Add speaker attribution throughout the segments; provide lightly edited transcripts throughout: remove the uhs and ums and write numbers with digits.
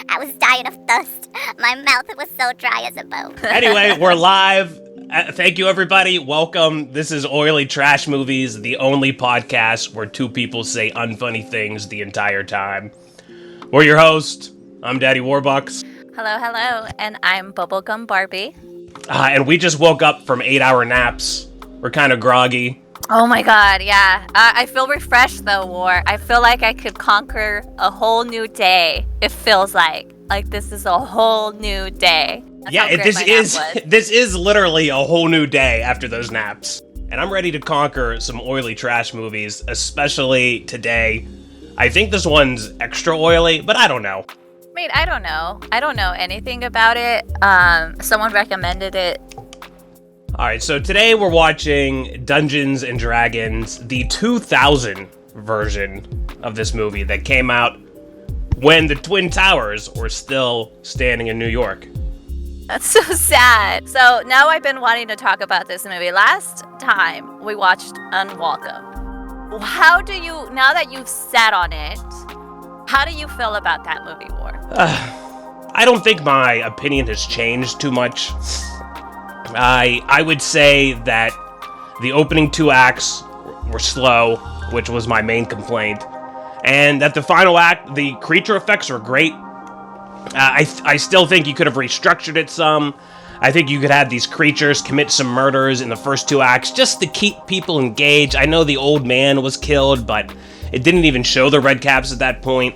Speaker 1: I was dying of thirst. My mouth was so dry as a bone.
Speaker 2: Anyway, we're live. Thank you, everybody. Welcome. This is Oily Trash Movies, the only podcast where two people say unfunny things the entire time. We're your host. I'm Daddy WarBux.
Speaker 3: Hello, and I'm Bublegum Barbie.
Speaker 2: And we just woke up from 8-hour naps. We're kind of groggy.
Speaker 3: Oh my god, yeah. I feel refreshed though, War. I feel like I could conquer a whole new day. It feels like this is a whole new day. That's
Speaker 2: Yeah, this is literally a whole new day after those naps. And I'm ready to conquer some oily trash movies, especially today. I think this one's extra oily, but I don't know.
Speaker 3: Wait, I don't know. I don't know anything about it. Someone recommended it.
Speaker 2: Alright, so today we're watching Dungeons and Dragons, the 2000 version of this movie that came out when the Twin Towers were still standing in New York.
Speaker 3: That's so sad. So now I've been wanting to talk about this movie. Last time we watched Unwelcome. How do you, now that you've sat on it, how do you feel about that movie, War?
Speaker 2: I don't think my opinion has changed too much. I would say that the opening two acts were slow, which was my main complaint, and that the final act, the creature effects were great. I still think you could have restructured it some. I think you could have these creatures commit some murders in the first two acts just to keep people engaged. I know the old man was killed, but it didn't even show the red caps at that point.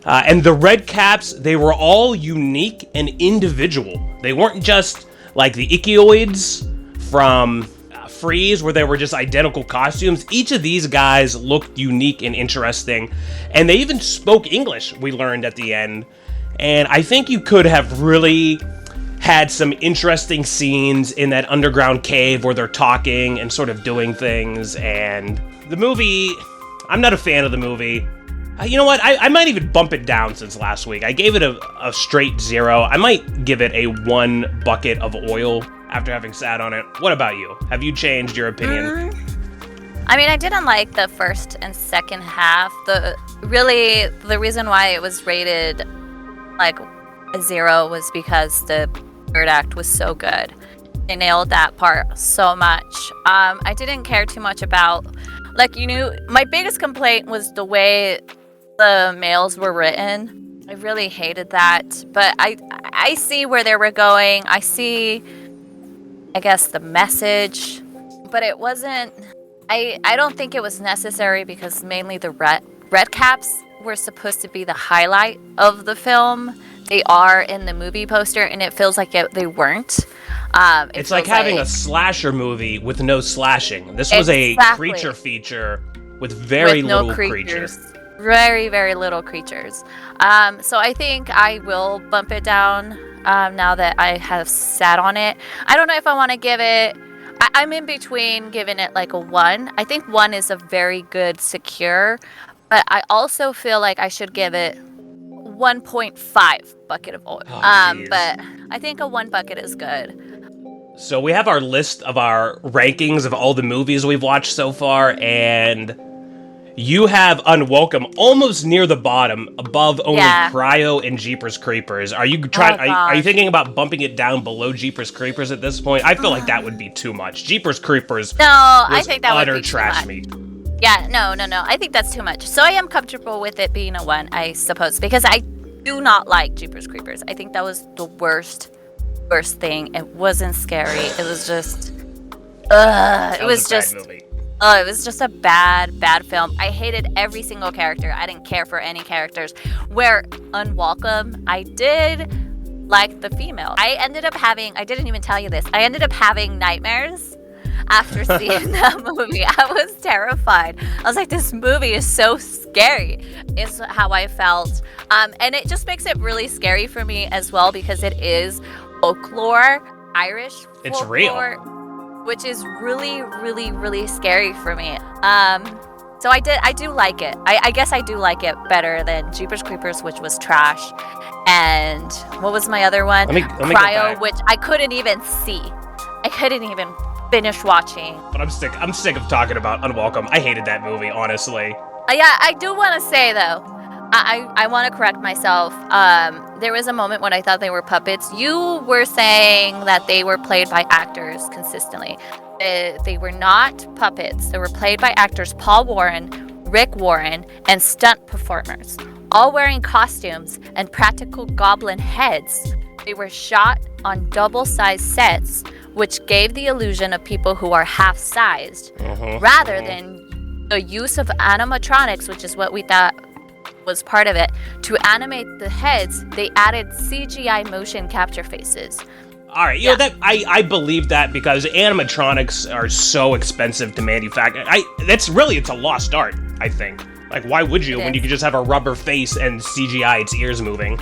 Speaker 2: And the red caps, they were all unique and individual. They weren't just like the Ichioids from Freeze, where they were just identical costumes. Each of these guys looked unique and interesting, and they even spoke English, we learned at the end. And I think you could have really had some interesting scenes in that underground cave where they're talking and sort of doing things. And the movie, I'm not a fan of the movie. You know what? I might even bump it down since last week. I gave it a straight 0. I might give it a 1 bucket of oil after having sat on it. What about you? Have you changed your opinion?
Speaker 3: I mean, I didn't like the first and second half. The reason why it was rated like a 0 was because the third act was so good. They nailed that part so much. I didn't care too much about, my biggest complaint was the way the males were written. I really hated that, but I see where they were going. I see, I guess, the message, but it wasn't, I don't think it was necessary because mainly the red caps were supposed to be the highlight of the film. They are in the movie poster, and it feels like they weren't.
Speaker 2: It's like having a slasher movie with no slashing. This was a creature feature with very little creatures.
Speaker 3: Very, very little creatures. So I think I will bump it down now that I have sat on it. I don't know if I want to give it... I'm in between giving it like a 1. I think 1 is a very good secure, but I also feel like I should give it 1.5 bucket of oil. But I think a 1 bucket is good.
Speaker 2: So we have our list of our rankings of all the movies we've watched so far, and you have Unwelcome almost near the bottom, above only Cryo and Jeepers Creepers. Are you are you thinking about bumping it down below Jeepers Creepers at this point? I feel like that would be too much. Jeepers Creepers
Speaker 3: I think that
Speaker 2: utter
Speaker 3: would be
Speaker 2: trash
Speaker 3: too
Speaker 2: meat.
Speaker 3: Yeah, no. I think that's too much. So I am comfortable with it being a 1, I suppose, because I do not like Jeepers Creepers. I think that was the worst thing. It wasn't scary. It was just it was just a bad film. I hated every single character. I didn't care for any characters. Where Unwelcome, I did like the female. I didn't even tell you this. I ended up having nightmares after seeing that movie. I was terrified. I was like, this movie is so scary, is how I felt. And it just makes it really scary for me as well because it is folklore, Irish folklore.
Speaker 2: It's real.
Speaker 3: Which is really, really, really scary for me. So I do like it. I guess I do like it better than Jeepers Creepers, which was trash. And what was my other one?
Speaker 2: Let me
Speaker 3: Cryo, which I couldn't even see. I couldn't even finish watching.
Speaker 2: But I'm sick of talking about Unwelcome. I hated that movie, honestly.
Speaker 3: Yeah, I do want to say though, I want to correct myself. There was a moment when I thought they were puppets. You were saying that they were played by actors consistently. They were not puppets. They were played by actors Paul Warren, Rick Warren, and stunt performers, all wearing costumes and practical goblin heads. They were shot on double-sized sets, which gave the illusion of people who are half-sized, rather than the use of animatronics, which is what we thought was part of it. To animate the heads, they added CGI motion capture faces.
Speaker 2: All right, you know that I believe that because animatronics are so expensive to manufacture. It's a lost art, I think. Like, why would you when you could just have a rubber face and CGI its ears moving?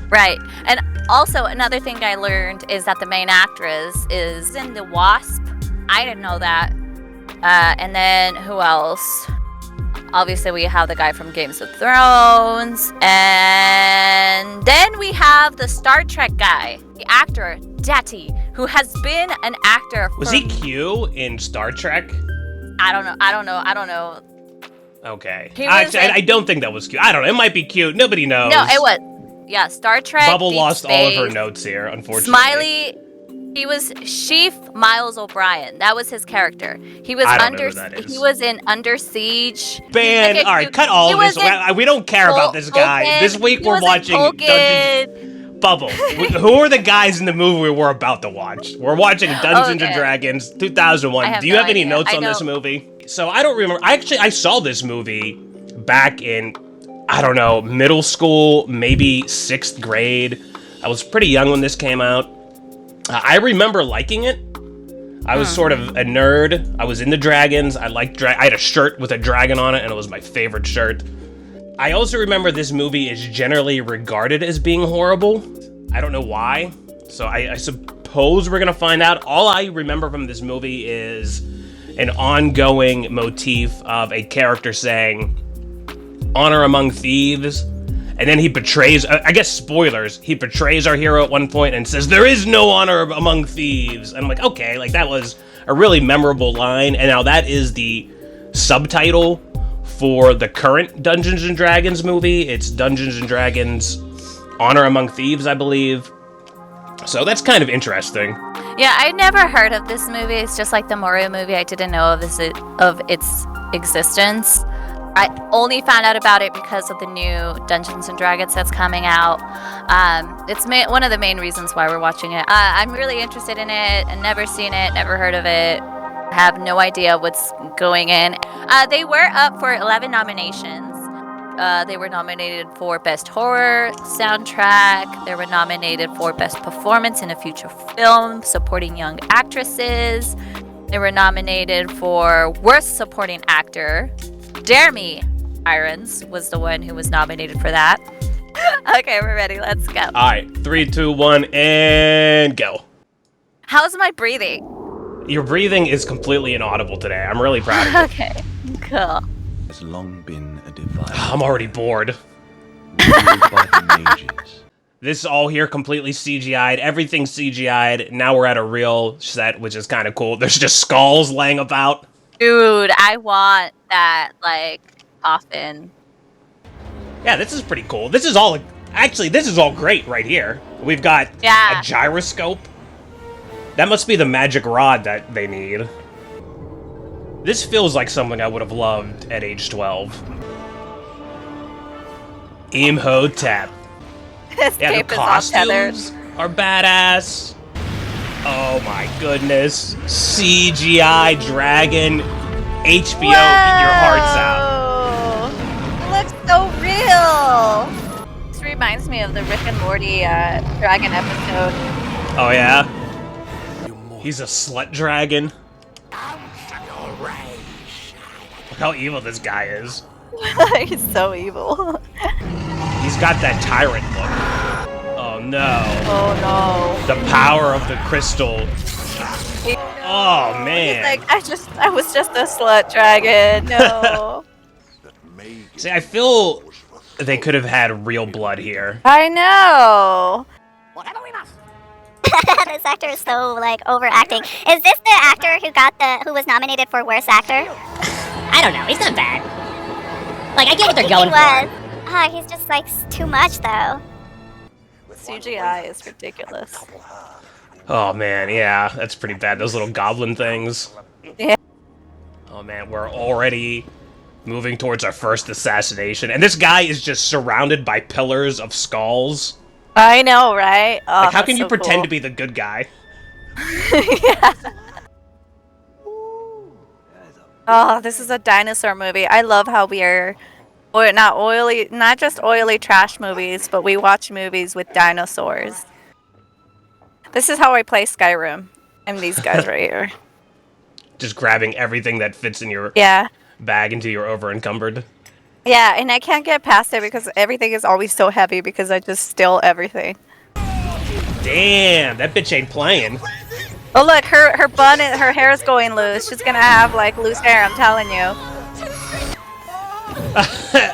Speaker 3: Right. And also, another thing I learned is that the main actress is in The Wasp. I didn't know that. And then, who else? Obviously, we have the guy from Games of Thrones. And then we have the Star Trek guy, the actor, Dati, who has been an actor for...
Speaker 2: Was he Q in Star Trek?
Speaker 3: I don't know.
Speaker 2: Okay. Actually, I don't think that was Q. I don't know. It might be Q. Nobody knows.
Speaker 3: No, it was. Yeah, Star Trek.
Speaker 2: Bubble
Speaker 3: Deep
Speaker 2: lost
Speaker 3: Space,
Speaker 2: all of her notes here, unfortunately.
Speaker 3: Smiley, he was Chief Miles O'Brien. That was his character. He was He was in Under Siege.
Speaker 2: Ban. All right, cut all of this. We don't care about this guy. This week we're watching Dungeons. Bubble. Who are the guys in the movie we're about to watch? We're watching Dungeons and Dragons 2001. Do you have any notes on this movie? So I don't remember. I saw this movie back in, I don't know, middle school, maybe 6th grade. I was pretty young when this came out. I remember liking it. I was sort of a nerd. I was into dragons. I had a shirt with a dragon on it, and it was my favorite shirt. I also remember this movie is generally regarded as being horrible. I don't know why. So I suppose we're gonna find out. All I remember from this movie is an ongoing motif of a character saying, "Honor among thieves," and then he betrays, I guess spoilers, he betrays our hero at one point and says, "There is no honor among thieves." And I'm like, okay, like that was a really memorable line, and now that is the subtitle for the current Dungeons & Dragons movie. It's Dungeons & Dragons Honor Among Thieves, I believe. So that's kind of interesting.
Speaker 3: Yeah, I never heard of this movie. It's just like the Mario movie. I didn't know of its existence. I only found out about it because of the new Dungeons & Dragons that's coming out. It's one of the main reasons why we're watching it. I'm really interested in it and never seen it, never heard of it. I have no idea what's going in. They were up for 11 nominations. They were nominated for Best Horror Soundtrack. They were nominated for Best Performance in a Feature Film, Supporting Young Actresses. They were nominated for Worst Supporting Actor. Jeremy Irons was the one who was nominated for that. Okay, we're ready. Let's go.
Speaker 2: All right, 3, 2, 1, and go.
Speaker 3: How's my breathing?
Speaker 2: Your breathing is completely inaudible today. I'm really proud of you.
Speaker 3: Okay, cool.
Speaker 4: Has long been a divide.
Speaker 2: I'm already bored.
Speaker 4: By the mages.
Speaker 2: This is all here completely CGI'd. Everything's CGI'd. Now we're at a real set, which is kind of cool. There's just skulls laying about.
Speaker 3: Dude, I want that, like, coffin.
Speaker 2: Yeah, this is pretty cool. This is all great right here. We've got a gyroscope. That must be the magic rod that they need. This feels like something I would have loved at age 12. Imhotep. Yeah, the costumes are badass. Oh my goodness. CGI dragon. HBO, eat your hearts out.
Speaker 3: Looks so real. This reminds me of the Rick and Morty dragon episode.
Speaker 2: Oh yeah? He's a slut dragon. Look how evil this guy is.
Speaker 3: He's so evil.
Speaker 2: He's got that tyrant look. Oh no.
Speaker 3: Oh no.
Speaker 2: The power of the crystal. Oh man.
Speaker 3: He's like, I was just a slut dragon. No.
Speaker 2: See, I feel they could have had real blood here.
Speaker 3: I know.
Speaker 1: This actor is so, like, overacting. Is this the actor who was nominated for Worst Actor?
Speaker 5: I don't know. He's not bad. Like, I get what they're going for.
Speaker 1: He's just like too much though.
Speaker 3: CGI is ridiculous.
Speaker 2: Oh man, yeah, that's pretty bad. Those little goblin things.
Speaker 3: Yeah.
Speaker 2: Oh man, we're already moving towards our first assassination, and this guy is just surrounded by pillars of skulls.
Speaker 3: I know, right? Oh,
Speaker 2: Like, how can
Speaker 3: that's
Speaker 2: you
Speaker 3: so
Speaker 2: pretend
Speaker 3: cool.
Speaker 2: to be the good guy?
Speaker 3: Yeah. Oh, this is a dinosaur movie. I love how we are, or not just oily trash movies, but we watch movies with dinosaurs. This is how I play Skyrim. I'm these guys right here.
Speaker 2: Just grabbing everything that fits in your
Speaker 3: Yeah.
Speaker 2: bag until you're over encumbered.
Speaker 3: Yeah, and I can't get past it because everything is always so heavy because I just steal everything.
Speaker 2: Damn, that bitch ain't playing.
Speaker 3: Oh look, her bun and her hair is going loose. She's gonna have like loose hair, I'm telling you.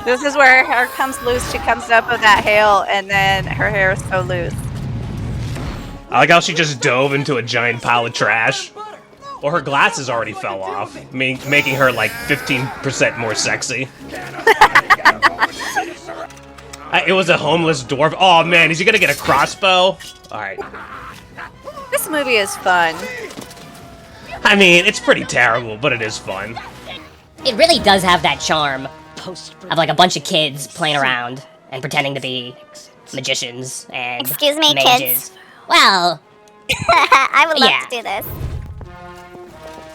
Speaker 3: This is where her hair comes loose. She comes up with that hail and then her hair is so loose.
Speaker 2: I like how she just dove into a giant pile of trash. Well, her glasses already fell off, making her like 15% more sexy. It was a homeless dwarf. Oh man, is he gonna get a crossbow? Alright.
Speaker 3: This movie is fun.
Speaker 2: I mean, it's pretty terrible, but it is fun.
Speaker 5: It really does have that charm of like a bunch of kids playing around and pretending to be magicians and
Speaker 1: Excuse me,
Speaker 5: mages.
Speaker 1: kids.
Speaker 5: Well,
Speaker 1: I would love
Speaker 5: Yeah.
Speaker 1: to do this.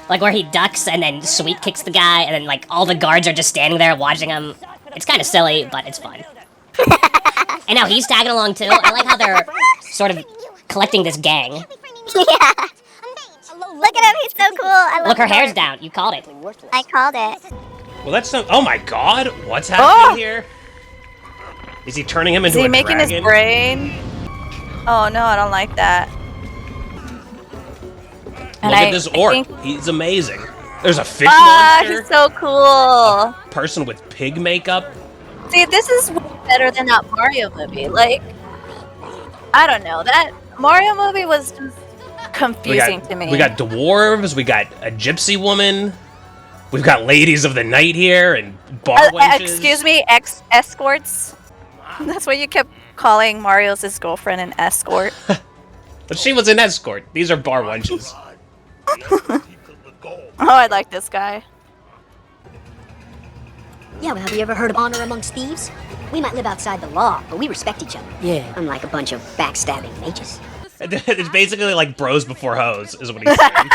Speaker 5: like where he ducks and then Sweet kicks the guy and then like all the guards are just standing there watching him. It's kind of silly, but it's fun. And now he's tagging along too. I like how they're sort of collecting this gang.
Speaker 1: Yeah. Look at him, he's so cool. I love
Speaker 5: Look, her
Speaker 1: the
Speaker 5: hair's
Speaker 1: part.
Speaker 5: down. You called it.
Speaker 1: I called it.
Speaker 2: Well, that's not. Oh my god, what's happening here? Is he turning him
Speaker 3: Is
Speaker 2: into
Speaker 3: he
Speaker 2: a
Speaker 3: making
Speaker 2: dragon?
Speaker 3: his brain? Oh no, I don't like that.
Speaker 2: Look at this orc. He's amazing. There's a fish
Speaker 3: Ah,
Speaker 2: monster.
Speaker 3: he's so cool.
Speaker 2: Person with pig makeup.
Speaker 3: See, this is way better than that Mario movie. Like, I don't know. That Mario movie was just confusing to me.
Speaker 2: We got dwarves. We got a gypsy woman. We've got ladies of the night here and bar wenches.
Speaker 3: excuse me, escorts. That's what you kept calling Mario's his girlfriend an escort.
Speaker 2: But she was an escort. These are bar wenches.
Speaker 3: Oh, I like this guy.
Speaker 6: Yeah, well, have you ever heard of honor amongst thieves? We might live outside the law, but we respect each other. Yeah. Unlike a bunch of backstabbing mages.
Speaker 2: It's basically like bros before hoes, is what he's saying.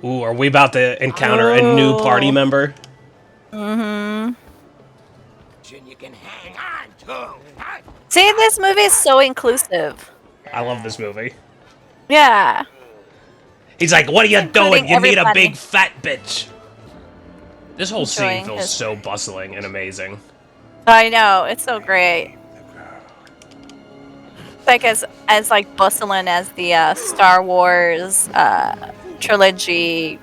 Speaker 2: Ooh, are we about to encounter a new party member?
Speaker 3: Mm-hmm. See, this movie is so inclusive.
Speaker 2: I love this movie.
Speaker 3: Yeah.
Speaker 2: He's like, what are you doing?
Speaker 3: Including
Speaker 2: You need a
Speaker 3: everybody.
Speaker 2: big fat bitch. This whole scene
Speaker 3: Enjoying
Speaker 2: feels
Speaker 3: his-
Speaker 2: so bustling and amazing.
Speaker 3: I know, it's so great. Like as like bustling as the Star Wars trilogy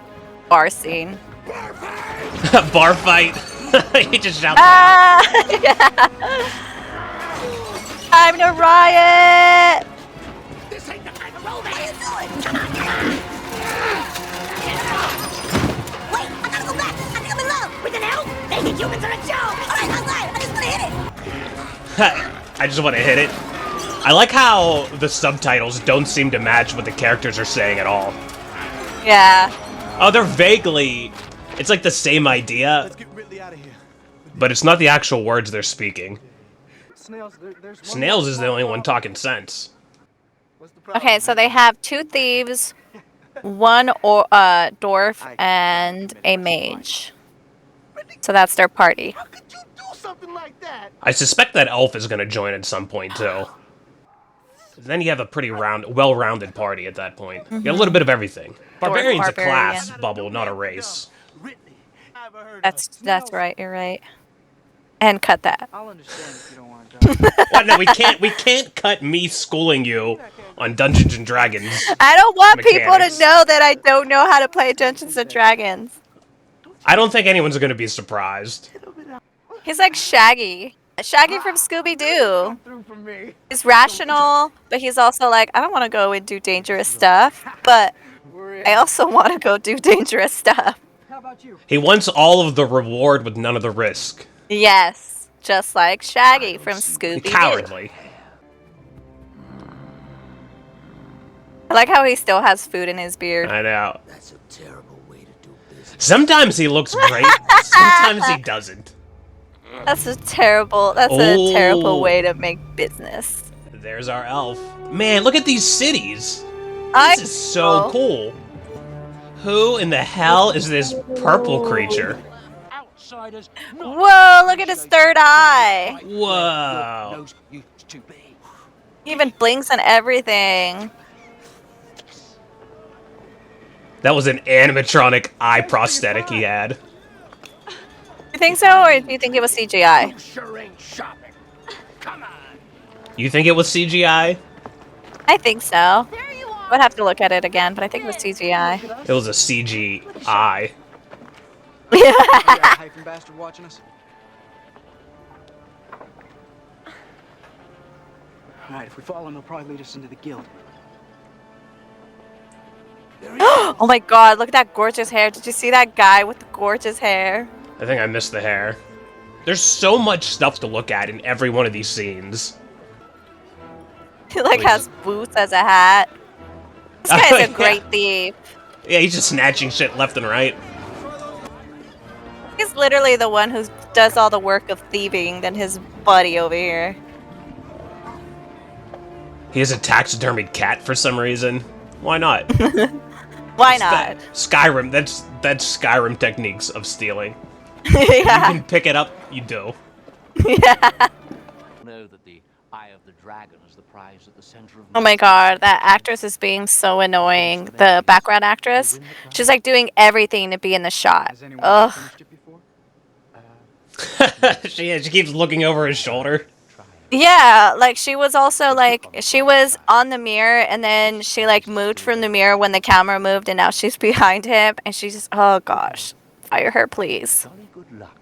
Speaker 3: bar scene.
Speaker 2: Bar fight. He just shouts.
Speaker 3: Ah! Yeah. Time to riot!
Speaker 6: This ain't the kind of romance. What are you doing? Come on, get on. Wait, I gotta go back. I think I'm in love. With an elf? They think humans are a joke. All right, I'll lie. I just wanna hit it.
Speaker 2: I just want to hit it. I like how the subtitles don't seem to match what the characters are saying at all.
Speaker 3: Yeah.
Speaker 2: Oh, they're vaguely... It's like the same idea, but it's not the actual words they're speaking. Snails is the only one talking sense.
Speaker 3: Okay, so they have two thieves, one dwarf, and a mage. So that's their party.
Speaker 2: I suspect that elf is going to join at some point, too. Then you have a pretty well-rounded party at that point. You got a little bit of everything. Barbarian's a class, Bubble, not a race.
Speaker 3: That's right. You're right. And cut that.
Speaker 7: I'll understand if you don't want to.
Speaker 2: What? No, we can't cut me schooling you on Dungeons and Dragons.
Speaker 3: I don't want people
Speaker 2: Mechanics.
Speaker 3: to know that I don't know how to play Dungeons and Dragons.
Speaker 2: I don't think anyone's going to be surprised.
Speaker 3: He's like Shaggy. Shaggy from Scooby-Doo. He's rational, but he's also like, I don't want to go and do dangerous stuff, but I also want to go do dangerous stuff.
Speaker 2: He wants all of the reward with none of the risk.
Speaker 3: Yes, just like Shaggy from Scooby-Doo.
Speaker 2: Cowardly.
Speaker 3: I like how he still has food in his beard.
Speaker 2: I know. That's a terrible way to do business. Sometimes he looks great, sometimes he doesn't.
Speaker 3: That's a terrible way to make business.
Speaker 2: There's our elf. Man, look at these cities. This is so cool. Who in the hell is this purple creature?
Speaker 3: Whoa, look at his third eye.
Speaker 2: Whoa.
Speaker 3: He even blinks and everything.
Speaker 2: That was an animatronic eye prosthetic he had.
Speaker 3: You think so, or do you think it was CGI?
Speaker 2: You think it was CGI?
Speaker 3: I think so. Would have to look at it again, but I think it was CGI.
Speaker 2: It was a CGI.
Speaker 7: Hyphen bastard watching us. Alright, if we follow him, he'll probably lead us into the guild.
Speaker 3: Oh my god, look at that gorgeous hair. Did you see that guy with the gorgeous hair?
Speaker 2: I think I missed the hair. There's so much stuff to look at in every one of these scenes.
Speaker 3: He like has boots as a hat. This guy's a great thief.
Speaker 2: Yeah, he's just snatching shit left and right.
Speaker 3: He's literally the one who does all the work of thieving than his buddy over here.
Speaker 2: He has a taxidermied cat for some reason. Why not?
Speaker 3: Why not?
Speaker 2: Skyrim, that's Skyrim techniques of stealing.
Speaker 3: Yeah.
Speaker 2: You can pick it up, you do.
Speaker 3: Yeah.
Speaker 8: Know that the eye of the dragon is the prize at the center of.
Speaker 3: Oh my god, that actress is being so annoying. The background actress, she's like doing everything to be in the shot. Ugh.
Speaker 2: She keeps looking over his shoulder.
Speaker 3: Yeah, like she was also like she was on the mirror and then she like moved from the mirror when the camera moved and now she's behind him and she's just oh gosh, fire her please.
Speaker 8: Good luck.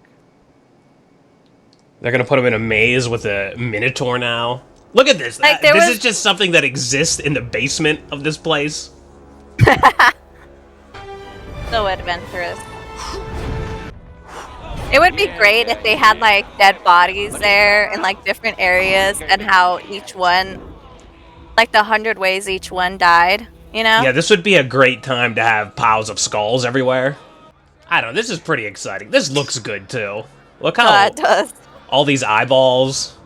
Speaker 2: They're gonna put him in a maze with a minotaur now. Look at this.
Speaker 3: Like,
Speaker 2: This is just something that exists in the basement of this place.
Speaker 3: So adventurous. It would be great if they had like dead bodies there in like different areas and how each one, like the 100 ways each one died, you know?
Speaker 2: Yeah, this would be a great time to have piles of skulls everywhere. I don't know, this is pretty exciting. This looks good too. Look how
Speaker 3: it does.
Speaker 2: all these eyeballs.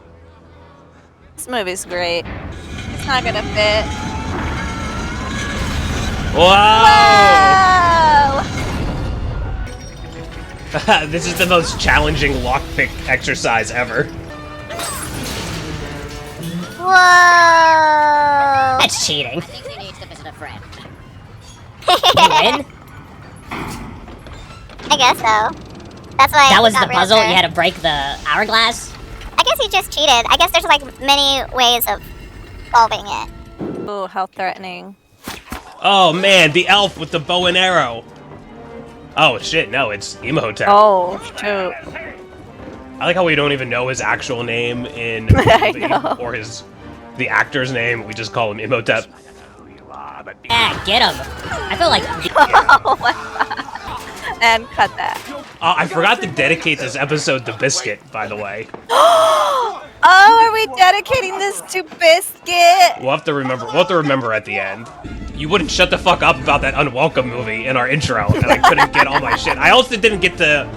Speaker 3: This movie's great. It's not gonna fit.
Speaker 2: Whoa!
Speaker 3: Whoa!
Speaker 2: This is the most challenging lockpick exercise ever.
Speaker 1: Whoa!
Speaker 5: That's cheating.
Speaker 6: Thinks he needs to visit a friend.
Speaker 5: You win?
Speaker 1: I guess so. That's why
Speaker 5: That
Speaker 1: he
Speaker 5: was
Speaker 1: got
Speaker 5: the
Speaker 1: rid of
Speaker 5: puzzle?
Speaker 1: her.
Speaker 5: You had to break the hourglass?
Speaker 1: I guess he just cheated. I guess there's like many ways of solving it.
Speaker 3: Ooh, how threatening.
Speaker 2: Oh man, the elf with the bow and arrow. Oh shit, no, it's Imhotep.
Speaker 3: Oh, shoot.
Speaker 2: I like how we don't even know his actual name in
Speaker 3: I
Speaker 2: the movie,
Speaker 3: know.
Speaker 2: or the actor's name. We just call him Imhotep.
Speaker 5: Yeah, get him. I feel like
Speaker 3: Oh my god. And cut that.
Speaker 2: I forgot to dedicate this episode to Biscuit, by the way.
Speaker 3: Oh, are we dedicating this to Biscuit?
Speaker 2: We'll have to remember at the end. You wouldn't shut the fuck up about that Unwelcome movie in our intro, and I couldn't get all my shit. I also didn't get to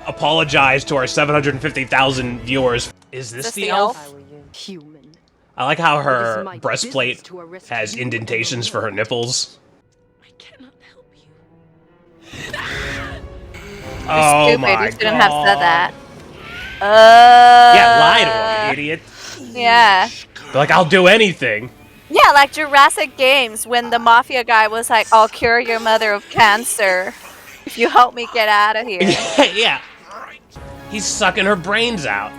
Speaker 2: apologize to our 750,000 viewers. Is this the elf?
Speaker 9: Human.
Speaker 2: I like how her breastplate has indentations for her nipples.
Speaker 9: I cannot help you.
Speaker 2: Oh
Speaker 3: Stupid,
Speaker 2: my
Speaker 3: you shouldn't
Speaker 2: god.
Speaker 3: have said that.
Speaker 2: Yeah, lie to her, idiot.
Speaker 3: Yeah.
Speaker 2: They're like, I'll do anything.
Speaker 3: Yeah, like Jurassic Games when the mafia guy was like, I'll cure your mother of cancer if you help me get out of here.
Speaker 2: Yeah. He's sucking her brains out.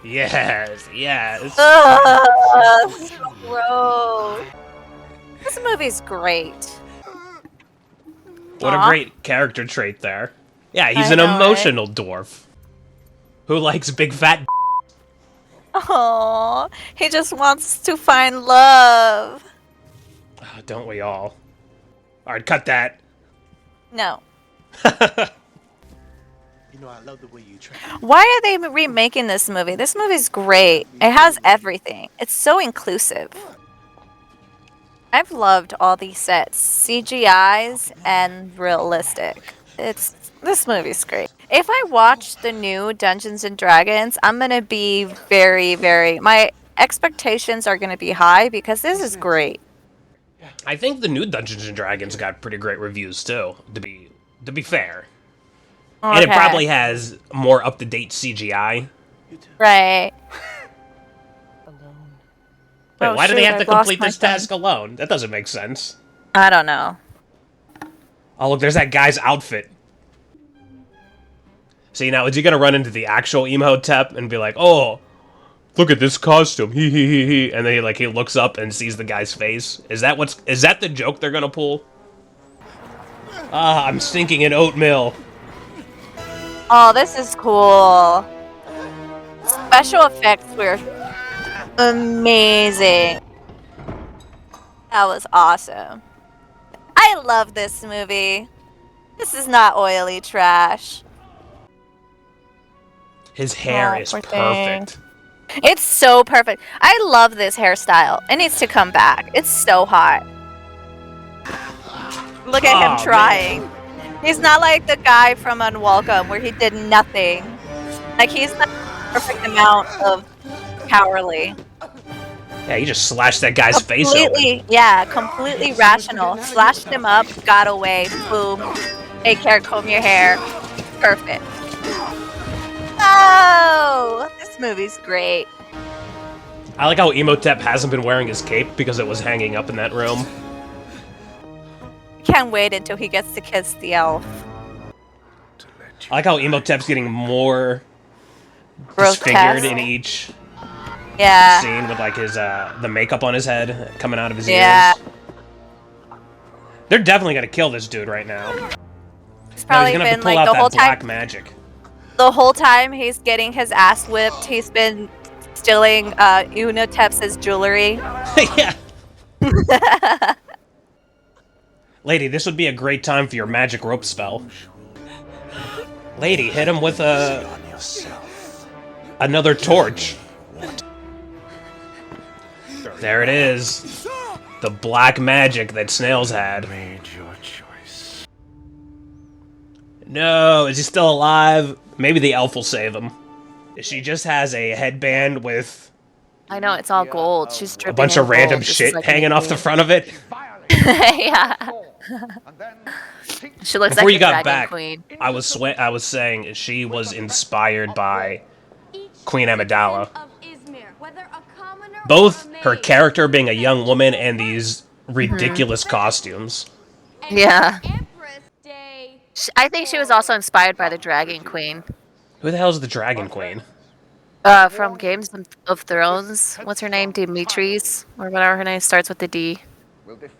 Speaker 2: Yes, yes.
Speaker 3: Ugh, so gross. This movie's great.
Speaker 2: What a
Speaker 3: Aw.
Speaker 2: great character trait there. Yeah, he's
Speaker 3: I
Speaker 2: an
Speaker 3: know,
Speaker 2: emotional dwarf. Who likes big fat
Speaker 3: Oh, he just wants to find love.
Speaker 2: Don't we all? Alright, cut that.
Speaker 3: No.
Speaker 7: You know I love the way you try.
Speaker 3: Why are they remaking this movie? This movie's great. It has everything. It's so inclusive. I've loved all these sets, CGIs and realistic. This movie's great. If I watch the new Dungeons and Dragons, I'm gonna be very. My expectations are gonna be high because this is great.
Speaker 2: I think the new Dungeons and Dragons got pretty great reviews too. To be fair, and it probably has more up to date CGI.
Speaker 3: Right.
Speaker 2: Wait,
Speaker 3: Oh,
Speaker 2: why do they
Speaker 3: shoot,
Speaker 2: have to
Speaker 3: I've lost
Speaker 2: complete
Speaker 3: my
Speaker 2: this task alone? That doesn't make sense.
Speaker 3: I don't know.
Speaker 2: Oh, look, there's that guy's outfit. See, now, is he gonna run into the actual Imhotep and be like, oh, look at this costume, he, and then he looks up and sees the guy's face? Is that the joke they're gonna pull? Ah, I'm sinking in oatmeal.
Speaker 3: Oh, this is cool. Special effects were amazing. That was awesome. I love this movie. This is not oily trash.
Speaker 2: His hair is
Speaker 3: poor thing.
Speaker 2: perfect.
Speaker 3: It's so perfect. I love this hairstyle. It needs to come back. It's so hot. Look at him trying. He's not like the guy from Unwelcome where he did nothing. Like, he's the perfect amount of cowardly.
Speaker 2: Yeah, he just slashed that guy's face open.
Speaker 3: Yeah, completely rational. Slashed him up, got away, boom. Take care, comb your hair. Perfect. Oh, this movie's great.
Speaker 2: I like how Imhotep hasn't been wearing his cape because it was hanging up in that room.
Speaker 3: Can't wait until he gets to kiss the elf.
Speaker 2: I like how Imhotep's getting more
Speaker 3: Grotesque.
Speaker 2: disfigured in each
Speaker 3: Yeah.
Speaker 2: scene with like his the makeup on his head coming out of his
Speaker 3: Yeah.
Speaker 2: ears. They're definitely gonna kill this dude right now.
Speaker 3: He's
Speaker 2: No,
Speaker 3: probably
Speaker 2: he's gonna have
Speaker 3: been
Speaker 2: to pull
Speaker 3: like
Speaker 2: out
Speaker 3: the whole
Speaker 2: that black
Speaker 3: time.
Speaker 2: magic.
Speaker 3: The whole time he's getting his ass whipped, he's been stealing Imhotep's jewelry.
Speaker 2: Yeah. Lady, this would be a great time for your magic rope spell. Lady, hit him with another torch. There it is. The black magic that Snails had.
Speaker 4: Made your choice.
Speaker 2: No, is he still alive? Maybe the elf will save him. She just has a headband with
Speaker 3: I know, it's all gold. She's dripping
Speaker 2: a bunch
Speaker 3: in
Speaker 2: of random
Speaker 3: gold. This is
Speaker 2: shit
Speaker 3: like
Speaker 2: hanging off the
Speaker 3: amazing.
Speaker 2: front of it.
Speaker 3: Yeah. She looks
Speaker 2: Before
Speaker 3: like
Speaker 2: you
Speaker 3: a
Speaker 2: got
Speaker 3: dragon
Speaker 2: back,
Speaker 3: queen.
Speaker 2: I was saying she was inspired by Queen Amidala. Both her character being a young woman and these ridiculous costumes.
Speaker 3: Yeah. I think she was also inspired by the Dragon Queen.
Speaker 2: Who the hell is the Dragon Queen?
Speaker 3: From Games of Thrones. What's her name? Demetrius? Or whatever her name starts with the D.
Speaker 2: Daenerys?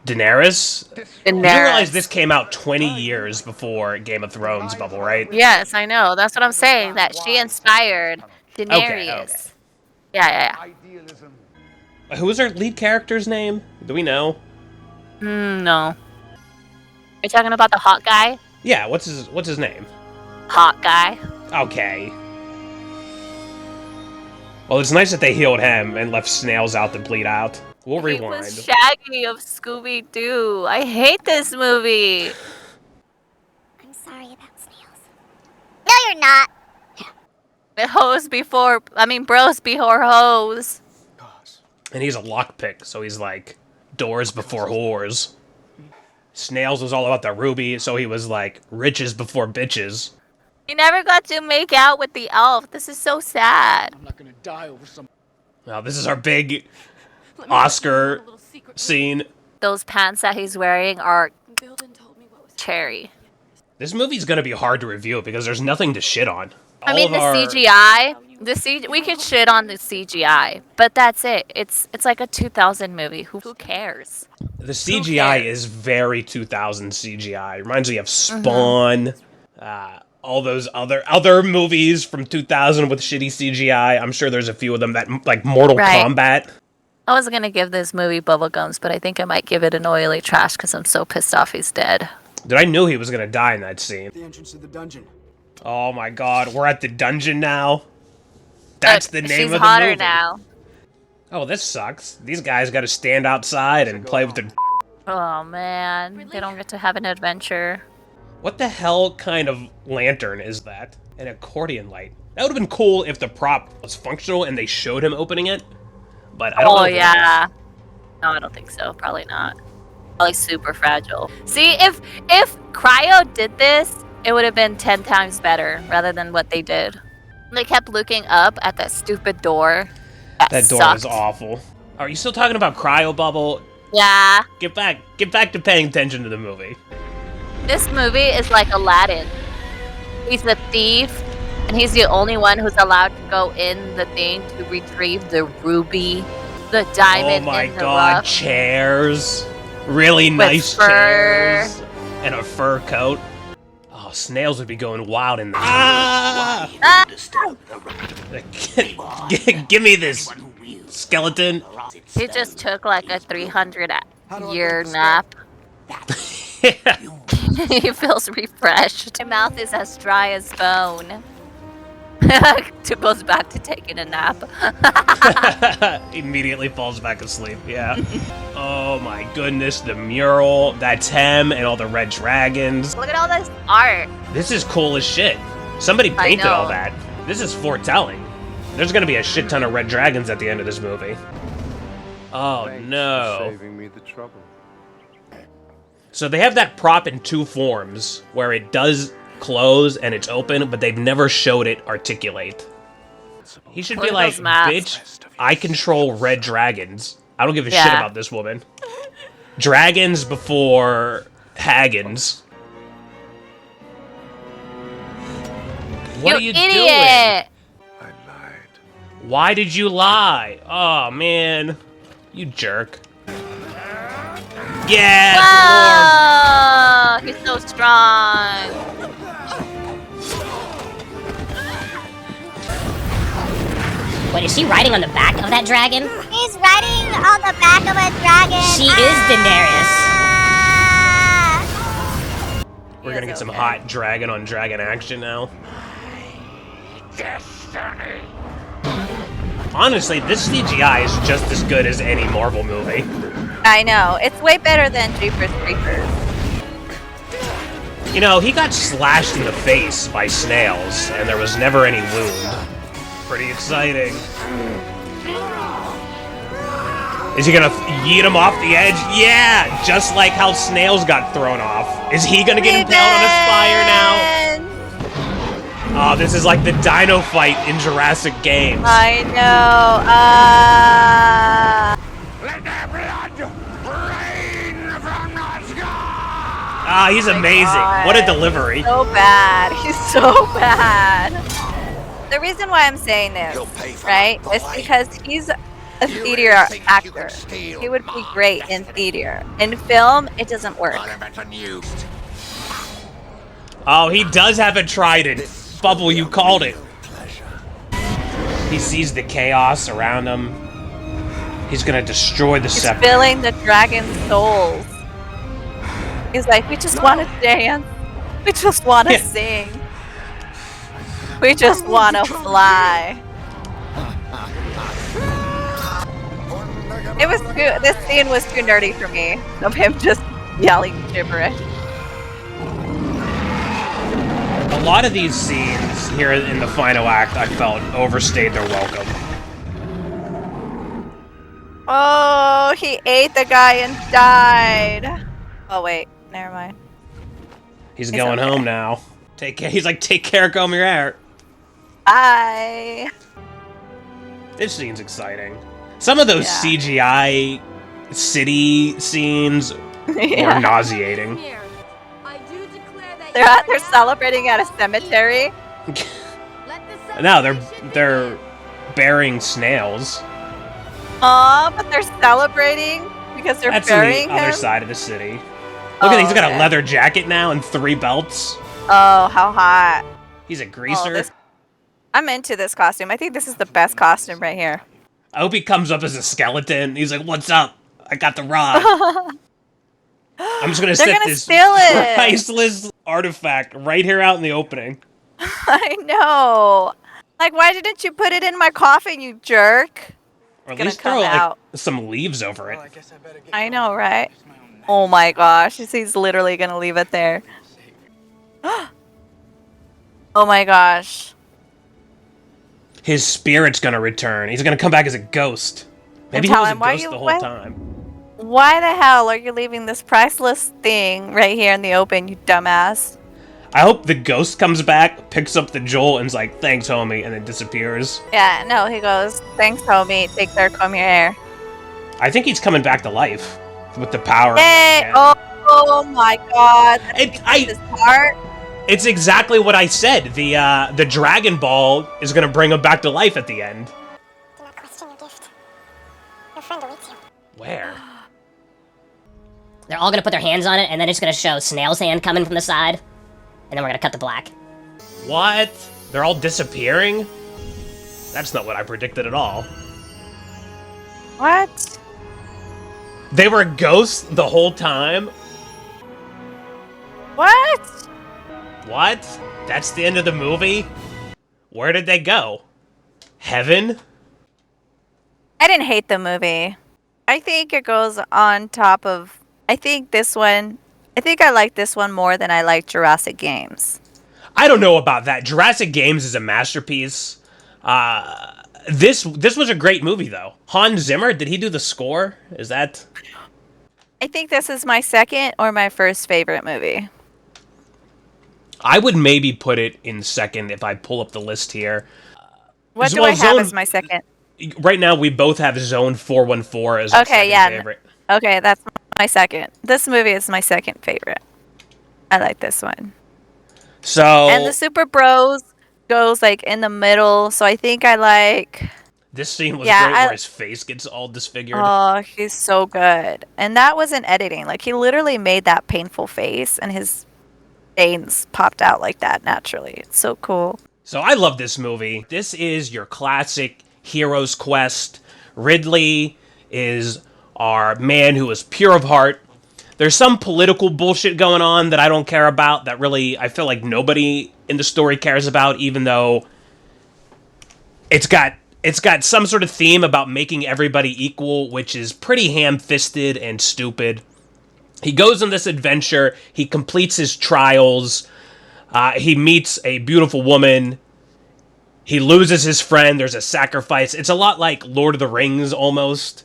Speaker 3: Daenerys.
Speaker 2: You realize this came out 20 years before Game of Thrones, Bubble, right?
Speaker 3: Yes, I know. That's what I'm saying. That she inspired Daenerys.
Speaker 2: Okay.
Speaker 3: Yeah.
Speaker 2: Who was her lead character's name? Do we know?
Speaker 3: No. You're talking about the hot guy?
Speaker 2: Yeah, what's his name?
Speaker 3: Hot guy.
Speaker 2: Okay. Well, it's nice that they healed him and left Snails out to bleed out. We'll
Speaker 3: He
Speaker 2: rewind.
Speaker 3: was Shaggy of Scooby-Doo. I hate this movie.
Speaker 1: I'm sorry about snails. No, you're not.
Speaker 3: Bros before hoes.
Speaker 2: And he's a lockpick, so he's like doors before whores. Snails was all about the ruby, so he was like riches before bitches.
Speaker 3: He never got to make out with the elf. This is so sad.
Speaker 7: I'm not gonna die over some.
Speaker 2: Now this is our big Oscar scene.
Speaker 3: Those pants that he's wearing are cherry.
Speaker 2: This movie's gonna be hard to review because there's nothing to shit on.
Speaker 3: I mean, the CGI. We could shit on the CGI, but that's it. It's like a 2000 movie. Who cares?
Speaker 2: The CGI is very 2000 CGI. Reminds me of Spawn, all those other movies from 2000 with shitty CGI. I'm sure there's a few of them that like Mortal Kombat.
Speaker 3: I was gonna give this movie Bublegums, but I think I might give it an oily trash because I'm so pissed off he's dead.
Speaker 2: Dude, I knew he was gonna die in that scene.
Speaker 7: The entrance to the dungeon.
Speaker 2: Oh my god, we're at the dungeon now? That's the name
Speaker 3: She's
Speaker 2: of the
Speaker 3: hotter
Speaker 2: movie.
Speaker 3: now.
Speaker 2: Oh, this sucks. These guys gotta stand outside and play with their...
Speaker 3: Oh man, they don't get to have an adventure.
Speaker 2: What the hell kind of lantern is that? An accordion light. That would've been cool if the prop was functional and they showed him opening it. But I don't know.
Speaker 3: Oh yeah. No, I don't think so. Probably not. Probably super fragile. See, if Cryo did this, it would have been 10 times better rather than what they did. They kept looking up at that stupid door.
Speaker 2: That door
Speaker 3: sucked.
Speaker 2: is awful. Are you still talking about Cryo Bubble?
Speaker 3: Yeah.
Speaker 2: Get back to paying attention to the movie.
Speaker 3: This movie is like Aladdin. He's a thief, and he's the only one who's allowed to go in the thing to retrieve the ruby, the diamond
Speaker 2: Oh my
Speaker 3: in the
Speaker 2: god,
Speaker 3: rough.
Speaker 2: chairs. Really nice
Speaker 3: fur.
Speaker 2: chairs. And a fur coat. Oh, snails would be going wild in there. Ah! Give me this, skeleton.
Speaker 3: He just took like a 300-year nap. He feels refreshed. My mouth is as dry as bone. Goes back to taking a nap.
Speaker 2: Immediately falls back asleep, yeah. Oh my goodness, the mural. That's him and all the red dragons.
Speaker 3: Look at all this art.
Speaker 2: This is cool as shit. Somebody painted all
Speaker 3: know.
Speaker 2: that. This is foretelling. There's gonna be a shit ton of red dragons at the end of this movie. Oh no.
Speaker 4: Saving me the trouble.
Speaker 2: So they have that prop in two forms, where it does close and it's open, but they've never showed it articulate. He should
Speaker 3: Look
Speaker 2: be
Speaker 3: at
Speaker 2: like,
Speaker 3: those maps.
Speaker 2: bitch, I control red dragons. I don't give a shit
Speaker 3: Yeah.
Speaker 2: about this woman. Dragons before Haggins. What
Speaker 3: You
Speaker 2: are you
Speaker 3: idiot!
Speaker 2: doing?
Speaker 4: I lied.
Speaker 2: Why did you lie? Oh, man. You jerk. Yeah, dwarf.
Speaker 3: Whoa! He's so strong.
Speaker 5: Wait, is she riding on the back of that dragon?
Speaker 1: He's riding on the back of a dragon.
Speaker 5: She is Daenerys.
Speaker 1: Ah!
Speaker 2: We're gonna get some hot dragon on dragon action now. Honestly, this CGI is just as good as any Marvel movie.
Speaker 3: I know. It's way better than Jeepers Creepers.
Speaker 2: You know, he got slashed in the face by snails, and there was never any wound. Pretty exciting. Is he gonna yeet him off the edge? Yeah! Just like how snails got thrown off. Is he gonna get impaled on a spire now? Oh, this is like the dino fight in Jurassic Games.
Speaker 3: I know.
Speaker 2: Ah, he's amazing. What a delivery.
Speaker 3: So bad. He's so bad. The reason why I'm saying this, right, is because he's a theater actor. He would be great in theater. In film, it doesn't work.
Speaker 2: Oh, he does have a trident. Bubble, you called it. He sees the chaos around him. He's gonna destroy the
Speaker 3: He's
Speaker 2: scepter.
Speaker 3: filling the dragon's souls. He's like, we just want to dance. We just want to sing. We just want to fly. It was too, this scene was too nerdy for me, of him just yelling gibberish.
Speaker 2: A lot of these scenes here in the final act, I felt overstayed their welcome.
Speaker 3: Oh, he ate the guy and died. Oh wait, never mind.
Speaker 2: He's
Speaker 3: It's
Speaker 2: going
Speaker 3: okay.
Speaker 2: home now. Take care. He's like, take care, comb your hair.
Speaker 3: Bye.
Speaker 2: This scene's exciting. Some of those CGI city scenes were nauseating.
Speaker 3: They're celebrating at a cemetery.
Speaker 2: No, they're burying snails.
Speaker 3: Aw, but they're celebrating because they're
Speaker 2: That's on
Speaker 3: burying
Speaker 2: the
Speaker 3: him.
Speaker 2: other side of the city. Look at, he's got a leather jacket now and 3 belts.
Speaker 3: Oh, how hot!
Speaker 2: He's a greaser.
Speaker 3: I'm into this costume. I think this is the best costume right here.
Speaker 2: I hope he comes up as a skeleton. He's like, "What's up? I got the rod." I'm just gonna
Speaker 3: They're
Speaker 2: set
Speaker 3: gonna
Speaker 2: this
Speaker 3: steal it.
Speaker 2: priceless artifact right here out in the opening.
Speaker 3: I know. Like, why didn't you put it in my coffin, you jerk?
Speaker 2: Or at
Speaker 3: Gonna
Speaker 2: least
Speaker 3: come
Speaker 2: throw like
Speaker 3: out.
Speaker 2: some leaves over it.
Speaker 3: I know, right? Oh my gosh, he's literally gonna leave it there. Oh my gosh.
Speaker 2: His spirit's gonna return. He's gonna come back as a ghost. Maybe he
Speaker 3: tell
Speaker 2: was a
Speaker 3: him, why
Speaker 2: ghost
Speaker 3: you-
Speaker 2: the whole
Speaker 3: why-
Speaker 2: time.
Speaker 3: Why the hell are you leaving this priceless thing right here in the open, you dumbass?
Speaker 2: I hope the ghost comes back, picks up the Joel, and's like, "Thanks, homie," and then disappears.
Speaker 3: Yeah, no, he goes, thanks, homie. Take care, comb your hair.
Speaker 2: I think he's coming back to life with the power.
Speaker 3: Hey!
Speaker 2: Yeah.
Speaker 3: Oh my god. This part.
Speaker 2: It's exactly what I said. The Dragon Ball is gonna bring him back to life at the end.
Speaker 1: Do not question your gift. Your friend awaits you.
Speaker 2: Where?
Speaker 5: They're all gonna put their hands on it, and then it's gonna show Snail's hand coming from the side, and then we're gonna cut to black.
Speaker 2: What? They're all disappearing? That's not what I predicted at all.
Speaker 3: What?
Speaker 2: They were ghosts the whole time?
Speaker 3: What?
Speaker 2: What? That's the end of the movie? Where did they go? Heaven?
Speaker 3: I didn't hate the movie. I think it goes on top of... I think I like this one more than I like Jurassic Games.
Speaker 2: I don't know about that. Jurassic Games is a masterpiece. This was a great movie, though. Hans Zimmer, did he do the score? Is that...
Speaker 3: I think this is my second or my first favorite movie.
Speaker 2: I would maybe put it in second if I pull up the list here.
Speaker 3: What do
Speaker 2: Well,
Speaker 3: I have
Speaker 2: Zone-
Speaker 3: as my second?
Speaker 2: Right now, we both have Zone 414 as our
Speaker 3: Okay,
Speaker 2: second
Speaker 3: yeah.
Speaker 2: favorite.
Speaker 3: Okay, that's my second. This movie is my second favorite. I like this one.
Speaker 2: So...
Speaker 3: And the Super Bros goes like in the middle, so I think I like...
Speaker 2: This scene was
Speaker 3: Yeah,
Speaker 2: great where his face gets all disfigured.
Speaker 3: Oh, he's so good. And that wasn't editing. Like, he literally made that painful face, and his veins popped out like that naturally. It's so cool.
Speaker 2: So I love this movie. This is your classic hero's quest. Ridley is our man who is pure of heart. There's some political bullshit going on that I don't care about, that really I feel like nobody in the story cares about, even though it's got some sort of theme about making everybody equal, which is pretty ham-fisted and stupid. He goes on this adventure, he completes his trials, he meets a beautiful woman, he loses his friend, there's a sacrifice. It's a lot like Lord of the Rings, almost.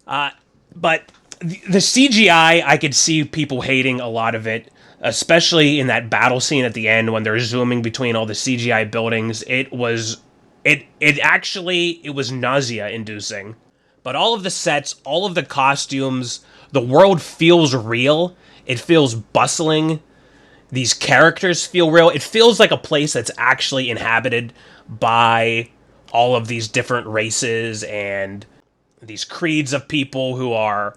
Speaker 2: But the CGI, I could see people hating a lot of it, especially in that battle scene at the end when they're zooming between all the CGI buildings. It was nausea-inducing. But all of the sets, all of the costumes, the world feels real. It feels bustling. These characters feel real. It feels like a place that's actually inhabited by all of these different races and these creeds of people who are,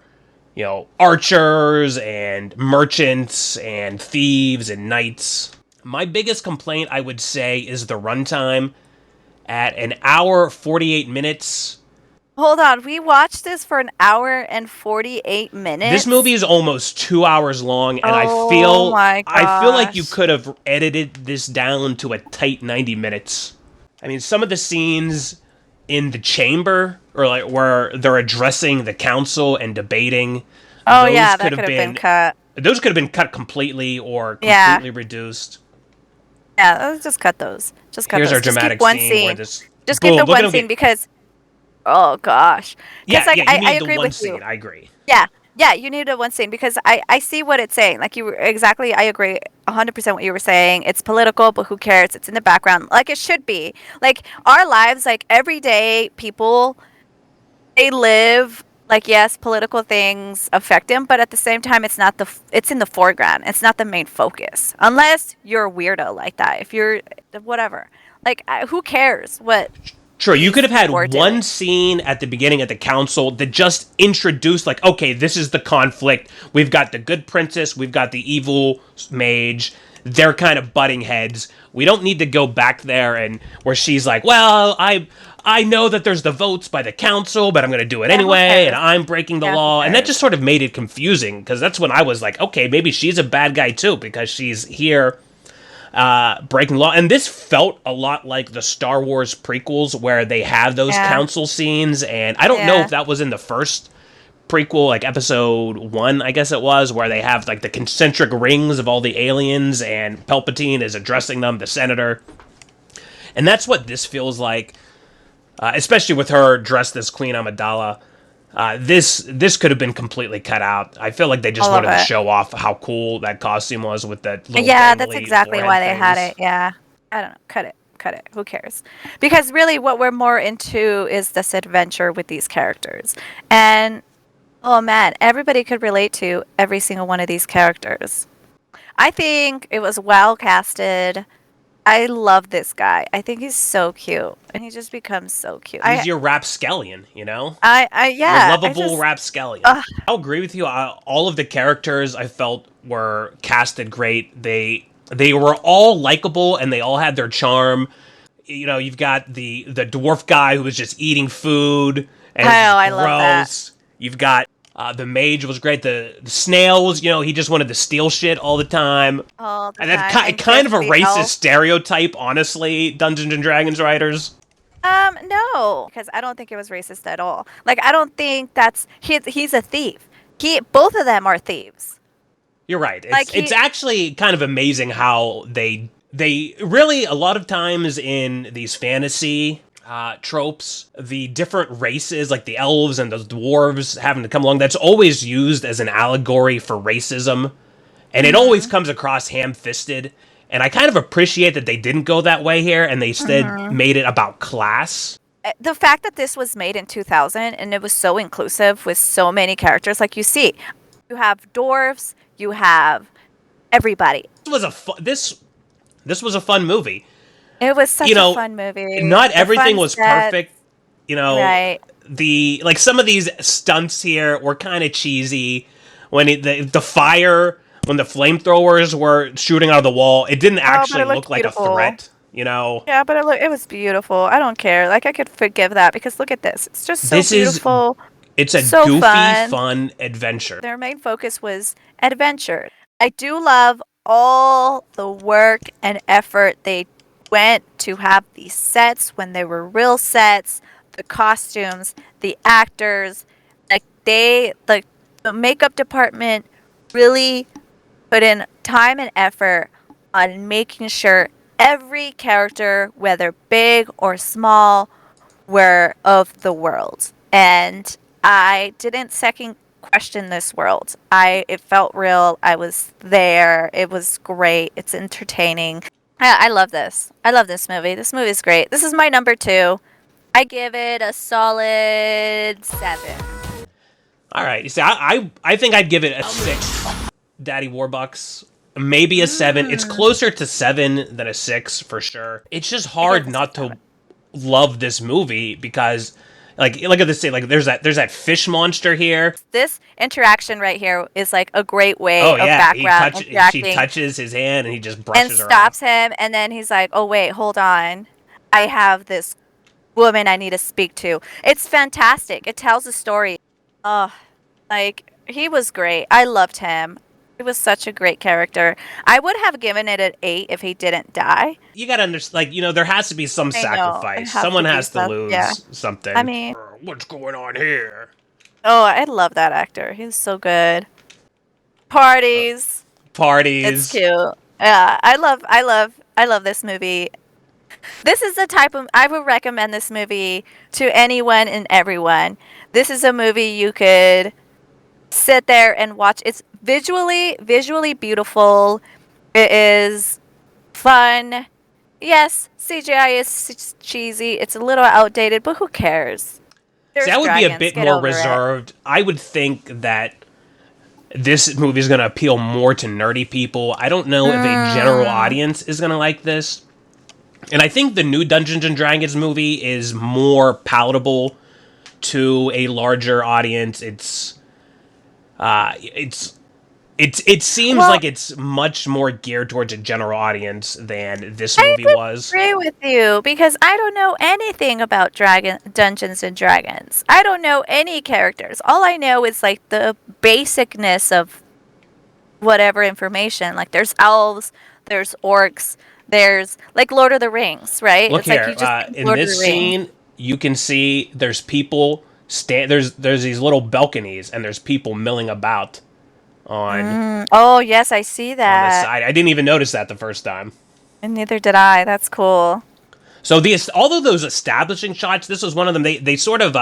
Speaker 2: you know, archers and merchants and thieves and knights. My biggest complaint, I would say, is the runtime. At an hour, 48 minutes.
Speaker 3: Hold on, we watched this for an hour and 48 minutes?
Speaker 2: This movie is almost 2 hours long, and I
Speaker 3: Oh
Speaker 2: feel
Speaker 3: my
Speaker 2: like you
Speaker 3: gosh.
Speaker 2: could have edited this down to a tight 90 minutes. I mean, some of the scenes in the chamber, or like where they're addressing the council and debating.
Speaker 3: Oh
Speaker 2: those
Speaker 3: yeah, that could have been cut.
Speaker 2: Those could have been cut completely or
Speaker 3: Yeah.
Speaker 2: completely reduced.
Speaker 3: Yeah, let's just cut those. Just cut
Speaker 2: Here's
Speaker 3: those.
Speaker 2: our
Speaker 3: Just
Speaker 2: dramatic
Speaker 3: keep one
Speaker 2: scene where
Speaker 3: scene.
Speaker 2: this.
Speaker 3: Just
Speaker 2: Boom,
Speaker 3: keep the
Speaker 2: look at
Speaker 3: one
Speaker 2: him
Speaker 3: scene
Speaker 2: get-
Speaker 3: because... Oh gosh. 'Cause,
Speaker 2: Yeah,
Speaker 3: like,
Speaker 2: you
Speaker 3: I
Speaker 2: need the
Speaker 3: agree
Speaker 2: one
Speaker 3: with
Speaker 2: scene.
Speaker 3: you.
Speaker 2: I agree.
Speaker 3: Yeah, you need a one scene because I see what it's saying. Like, you exactly, I agree 100% what you were saying. It's political, but who cares? It's in the background, like it should be. Like, our lives, like, everyday people, they live, like, yes, political things affect them, but at the same time, it's in the foreground. It's not the main focus. Unless you're a weirdo like that. If you're, whatever. Like, who cares what...
Speaker 2: True, you could have had
Speaker 3: Or did
Speaker 2: one
Speaker 3: it?
Speaker 2: scene at the beginning at the council that just introduced, like, okay, this is the conflict. We've got the good princess, we've got the evil mage. they're kind of butting heads. We don't need to go back there and where she's like, well, I know that there's the votes by the council, but I'm going to do it anyway, and I'm breaking the law. And that just sort of made it confusing, because that's when I was like, okay, maybe she's a bad guy too, because she's here breaking law. And this felt a lot like the Star Wars prequels, where they have those council scenes, and I don't know if that was in the first prequel, like episode 1, I guess it was, where they have like the concentric rings of all the aliens, and Palpatine is addressing them, the senator. And that's what this feels like, especially with her dressed as Queen Amidala. This could have been completely cut out. I feel like they just wanted to show off how cool that costume was with that little
Speaker 3: that's exactly why they had it. Yeah. I don't know. Cut it. Who cares? Because really what we're more into is this adventure with these characters. And oh man, everybody could relate to every single one of these characters. I think it was well casted. I love this guy. I think he's so cute, and he just becomes so cute.
Speaker 2: He's your rapscallion, you know?
Speaker 3: Yeah.
Speaker 2: Your lovable rapscallion. I'll agree with you. All of the characters I felt were casted great. They were all likable, and they all had their charm. You know, you've got the dwarf guy who was just eating food, and
Speaker 3: I love that.
Speaker 2: You've got the mage was great. The snails, you know, he just wanted to steal shit all the time. And that's kind of a racist stereotype, honestly, Dungeons and Dragons writers.
Speaker 3: No, because I don't think it was racist at all. Like, I don't think he's a thief. Both of them are thieves.
Speaker 2: You're right. It's actually kind of amazing how they really, a lot of times in these fantasy tropes, the different races, like the elves and the dwarves having to come along, that's always used as an allegory for racism, and it always comes across ham-fisted, and I kind of appreciate that they didn't go that way here, and they instead made it about class.
Speaker 3: The fact that this was made in 2000, and it was so inclusive with so many characters, like you see, you have dwarves, you have everybody.
Speaker 2: This was a fun movie.
Speaker 3: It was such a fun movie.
Speaker 2: Not everything was perfect. You know,
Speaker 3: right.
Speaker 2: Some of these stunts here were kind of cheesy. When the fire, when the flamethrowers were shooting out of the wall, it didn't actually look like a threat. You know.
Speaker 3: Yeah, but it was beautiful. I don't care. Like, I could forgive that, because look at this. It's just so beautiful.
Speaker 2: It's a goofy, fun adventure.
Speaker 3: Their main focus was adventure. I do love all the work and effort they went to have these sets when they were real sets, the costumes, the actors, like the makeup department really put in time and effort on making sure every character, whether big or small, were of the world. And I didn't second question this world. It felt real. I was there. It was great. It's entertaining. I love this. I love this movie. This movie is great. This is my number 2. I give it a solid 7.
Speaker 2: All right. You see, I think I'd give it a 6. Daddy WarBux. Maybe a 7. It's closer to 7 than a 6 for sure. It's just hard not to love this movie because, like, look at this thing. Like, there's that fish monster here.
Speaker 3: This interaction right here is like a great way of background interacting.
Speaker 2: She touches his hand and he just brushes her off.
Speaker 3: And stops him, and then he's like, "Oh wait, hold on, I have this woman I need to speak to." It's fantastic. It tells a story. Like, he was great. I loved him. He was such a great character. I would have given it an 8 if he didn't die.
Speaker 2: You gotta understand, like, you know, there has to be some sacrifice. Someone has to lose something.
Speaker 3: I mean,
Speaker 2: what's going on here?
Speaker 3: Oh, I love that actor. He's so good. Parties. It's cute. Yeah, I love this movie. This is the type of, I would recommend this movie to anyone and everyone. This is a movie you could sit there and watch. It's visually beautiful. It is fun. Yes, CGI is cheesy. It's a little outdated, but who cares?
Speaker 2: See, I would be a bit more reserved. I would think that this movie is going to appeal more to nerdy people. I don't know if a general audience is going to like this. And I think the new Dungeons and Dragons movie is more palatable to a larger audience. It's It seems
Speaker 3: Well-
Speaker 2: like it's much more geared towards a general audience than this movie was.
Speaker 3: I agree with you because I don't know anything about Dungeons and Dragons. I don't know any characters. All I know is like the basicness of whatever information. Like there's elves, there's orcs, there's like Lord of the Rings, right?
Speaker 2: Look
Speaker 3: it's
Speaker 2: here,
Speaker 3: like you just think
Speaker 2: in
Speaker 3: Lord of
Speaker 2: this
Speaker 3: the Rings.
Speaker 2: scene, you can see there's people there's these little balconies and there's people milling about on
Speaker 3: Oh yes, I see
Speaker 2: on the
Speaker 3: that.
Speaker 2: side. I didn't even notice that the first time.
Speaker 3: And neither did I. That's cool.
Speaker 2: So although those establishing shots, this was one of them. They sort of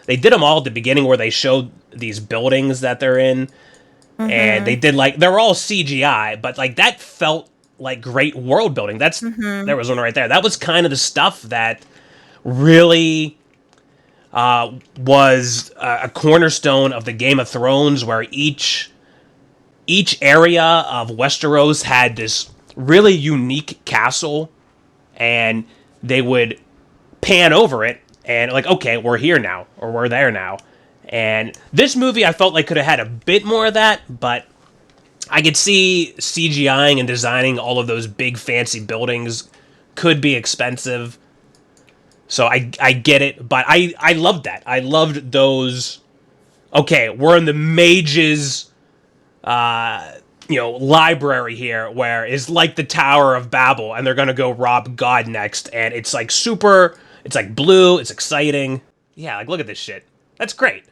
Speaker 2: they did them all at the beginning where they showed these buildings that they're in, and they did like they're all CGI, but like that felt like great world building. There was one right there. That was kind of the stuff that really was a cornerstone of the Game of Thrones, where each area of Westeros had this really unique castle, and they would pan over it and like, okay, we're here now, or we're there now. And this movie, I felt like could have had a bit more of that, but I could see CGIing and designing all of those big fancy buildings could be expensive. So I get it, but I loved that. I loved those. Okay, we're in the mages, library here, where it's like the Tower of Babel, and they're gonna go rob God next, and it's like super. It's like blue. It's exciting. Yeah, like look at this shit. That's great.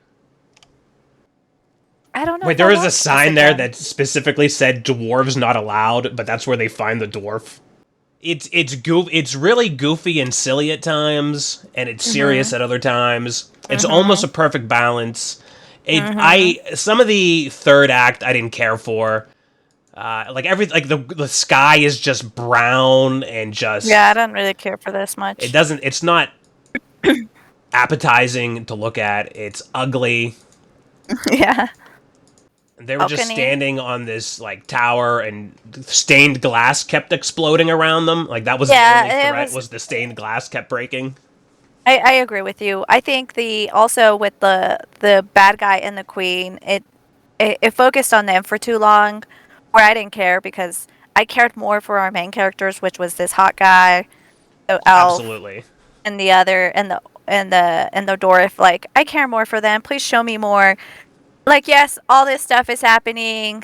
Speaker 3: I don't know.
Speaker 2: Wait,
Speaker 3: if
Speaker 2: there
Speaker 3: I
Speaker 2: was
Speaker 3: watched
Speaker 2: a
Speaker 3: this
Speaker 2: sign there
Speaker 3: again.
Speaker 2: that specifically said dwarves not allowed, but that's where they find the dwarf. It's really goofy and silly at times, and it's serious at other times. It's almost a perfect balance. Some of the third act I didn't care for. The sky is just brown and just
Speaker 3: Yeah, I don't really care for this much.
Speaker 2: it's not appetizing to look at. It's ugly.
Speaker 3: Yeah.
Speaker 2: They were just
Speaker 3: Balcony.
Speaker 2: standing on this like tower, and stained glass kept exploding around them. Like that was
Speaker 3: Yeah,
Speaker 2: the only
Speaker 3: it
Speaker 2: threat was the stained glass kept breaking.
Speaker 3: I agree with you. I think also with the bad guy and the queen, it focused on them for too long, where I didn't care because I cared more for our main characters, which was this hot guy, the elf,
Speaker 2: Absolutely.
Speaker 3: and the other and the dwarf. Like I care more for them. Please show me more. Like yes, all this stuff is happening.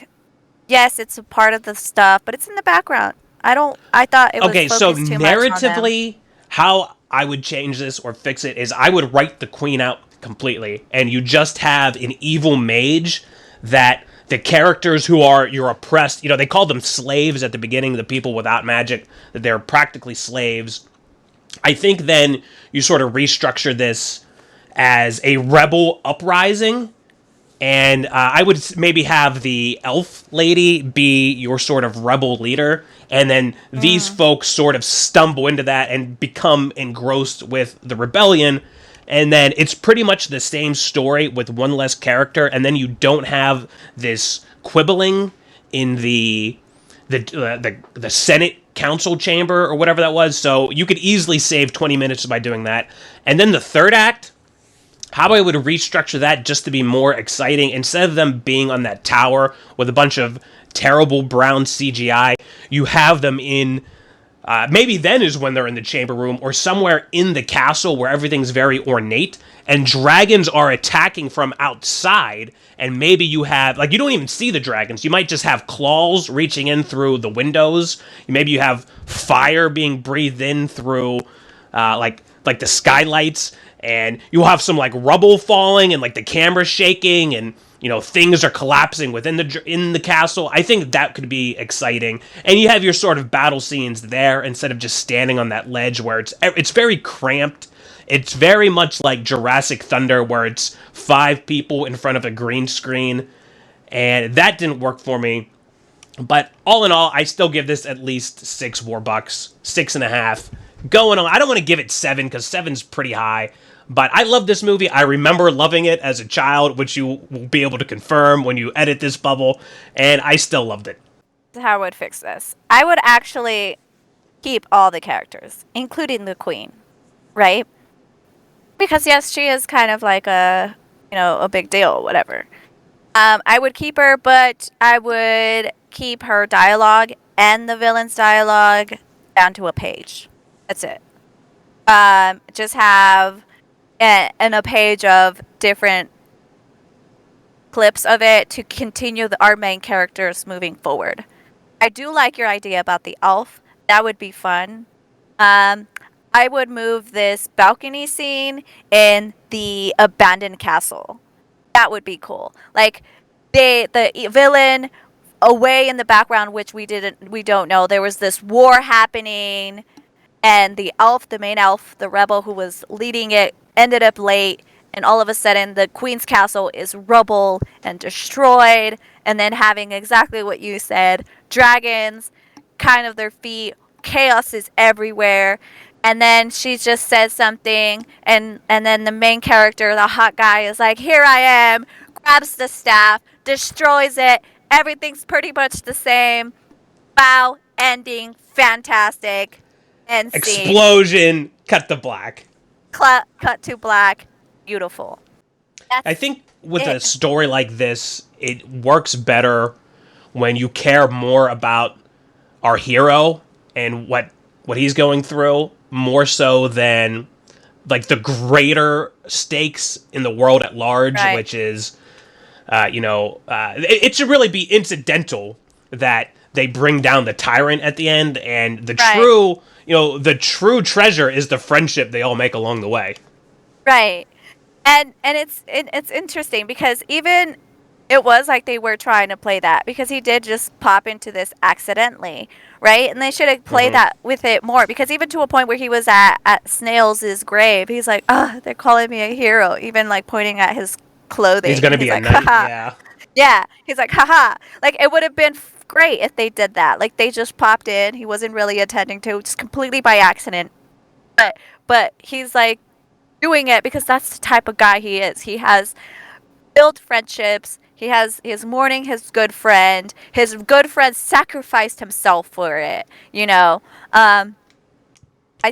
Speaker 3: Yes, it's a part of the stuff, but it's in the background. I thought it was
Speaker 2: Okay, so
Speaker 3: focused too much on them.
Speaker 2: narratively, how I would change this or fix it is I would write the queen out completely, and you just have an evil mage that the characters who are you're oppressed, they call them slaves at the beginning, the people without magic, that they're practically slaves. I think then you sort of restructure this as a rebel uprising, and I would maybe have the elf lady be your sort of rebel leader, and then these folks sort of stumble into that and become engrossed with the rebellion, and then it's pretty much the same story with one less character, and then you don't have this quibbling in the Senate council chamber or whatever that was, so you could easily save 20 minutes by doing that. And then the third act, how I would restructure that just to be more exciting, instead of them being on that tower with a bunch of terrible brown CGI, you have them in, maybe then is when they're in the chamber room, or somewhere in the castle where everything's very ornate, and dragons are attacking from outside, and maybe you have, you don't even see the dragons, you might just have claws reaching in through the windows, maybe you have fire being breathed in through, like the skylights, and you'll have some rubble falling and the camera shaking, and things are collapsing within the castle. I think that could be exciting, and you have your sort of battle scenes there instead of just standing on that ledge where it's very cramped. It's very much like Jurassic Thunder, where it's 5 people in front of a green screen, and that didn't work for me. But all in all, I still give this at least 6 WarBux, 6.5. Going on, I don't want to give it 7 because 7's pretty high. But I love this movie. I remember loving it as a child, which you will be able to confirm when you edit this bubble, and I still loved it.
Speaker 3: How I would fix this. I would actually keep all the characters, including the queen, right? Because yes, she is kind of like a big deal, whatever. I would keep her, but I would keep her dialogue and the villain's dialogue down to a page. That's it. Just have a page of different clips of it to continue our main characters moving forward. I do like your idea about the elf. That would be fun. I would move this balcony scene in the abandoned castle. That would be cool. Like the villain away in the background, which we don't know. There was this war happening, and the elf, the main elf, the rebel who was leading it, ended up late, and all of a sudden the queen's castle is rubble and destroyed, and then having exactly what you said, dragons kind of their feet, chaos is everywhere. And then she just says something, and then the main character, the hot guy, is like, here I am, grabs the staff, destroys it, everything's pretty much the same. Wow, ending, fantastic, end scene.
Speaker 2: Explosion, cut to black.
Speaker 3: Cut to black, beautiful.
Speaker 2: I think with a story like this, it works better when you care more about our hero and what he's going through, more so than like the greater stakes in the world at large,
Speaker 3: right.
Speaker 2: Which is, it should really be incidental that they bring down the tyrant at the end, and the
Speaker 3: right.
Speaker 2: the true treasure is the friendship they all make along the way.
Speaker 3: Right. And it's interesting because even it was like they were trying to play that because he did just pop into this accidentally, right? And they should have played that with it more because even to a point where he was at Snails' grave, he's like, oh, they're calling me a hero, even like pointing at his clothing.
Speaker 2: He's gonna be
Speaker 3: like,
Speaker 2: a knight, yeah.
Speaker 3: Yeah, he's like, haha. Like, it would have been great if they did that. Like, they just popped in. He wasn't really attending to, just completely by accident. But he's like doing it because that's the type of guy he is. He has built friendships. He is mourning his good friend. His good friend sacrificed himself for it. I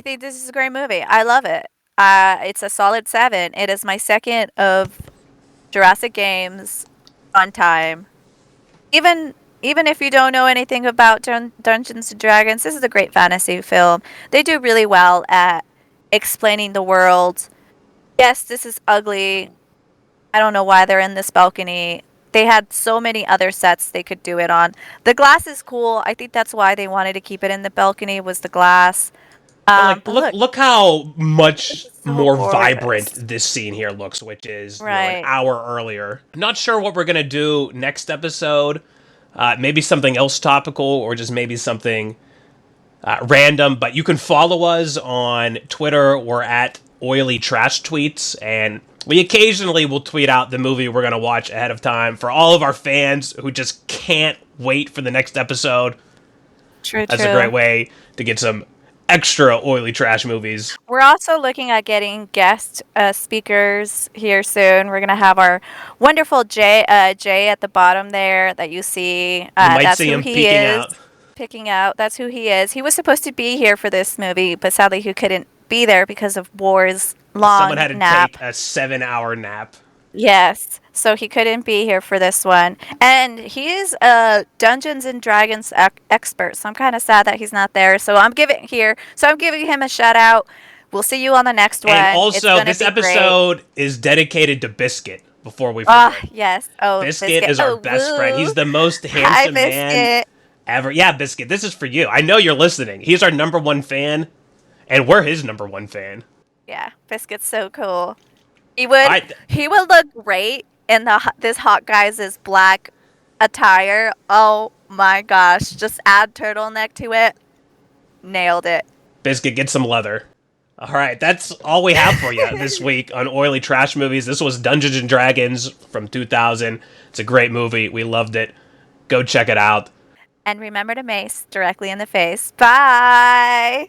Speaker 3: think this is a great movie. I love it. It's a solid 7. It is my second of Jurassic Games on time. Even if you don't know anything about Dungeons and Dragons, this is a great fantasy film. They do really well at explaining the world. Yes, this is ugly. I don't know why they're in this balcony. They had so many other sets they could do it on. The glass is cool. I think that's why they wanted to keep it in the balcony was the glass.
Speaker 2: Look how much more
Speaker 3: gorgeous.
Speaker 2: vibrant this scene here looks, which is an hour earlier. Not sure what we're gonna do next episode. Maybe something else topical, or just maybe something random. But you can follow us on Twitter. We're at Oily Trash Tweets, and we occasionally will tweet out the movie we're gonna watch ahead of time for all of our fans who just can't wait for the next episode. That's a great way to get some extra oily trash movies.
Speaker 3: We're also looking at getting guest speakers here soon. We're gonna have our wonderful Jay at the bottom there that you see.
Speaker 2: You might
Speaker 3: that's
Speaker 2: see
Speaker 3: who
Speaker 2: him
Speaker 3: he is. Picking out. That's who he is. He was supposed to be here for this movie, but sadly he couldn't be there because of War's long
Speaker 2: Someone had to
Speaker 3: nap.
Speaker 2: take a 7-hour nap.
Speaker 3: Yes, so he couldn't be here for this one. And he is a Dungeons and Dragons expert, so I'm kind of sad that he's not there. So I'm giving him a shout out. We'll see you on the next one.
Speaker 2: And also, this episode is dedicated to Biscuit. Before we forget.
Speaker 3: Oh, yes. Oh,
Speaker 2: Biscuit is our best friend. He's the most handsome man ever. Yeah, Biscuit, this is for you. I know you're listening. He's our #1 fan, and we're his #1 fan.
Speaker 3: Yeah, Biscuit's so cool. He would look great in this hot guy's black attire. Oh my gosh, just add turtleneck to it. Nailed it.
Speaker 2: Biscuit, get some leather. All right, that's all we have for you this week on Oily Trash Movies. This was Dungeons and Dragons from 2000. It's a great movie. We loved it. Go check it out.
Speaker 3: And remember to mace directly in the face. Bye!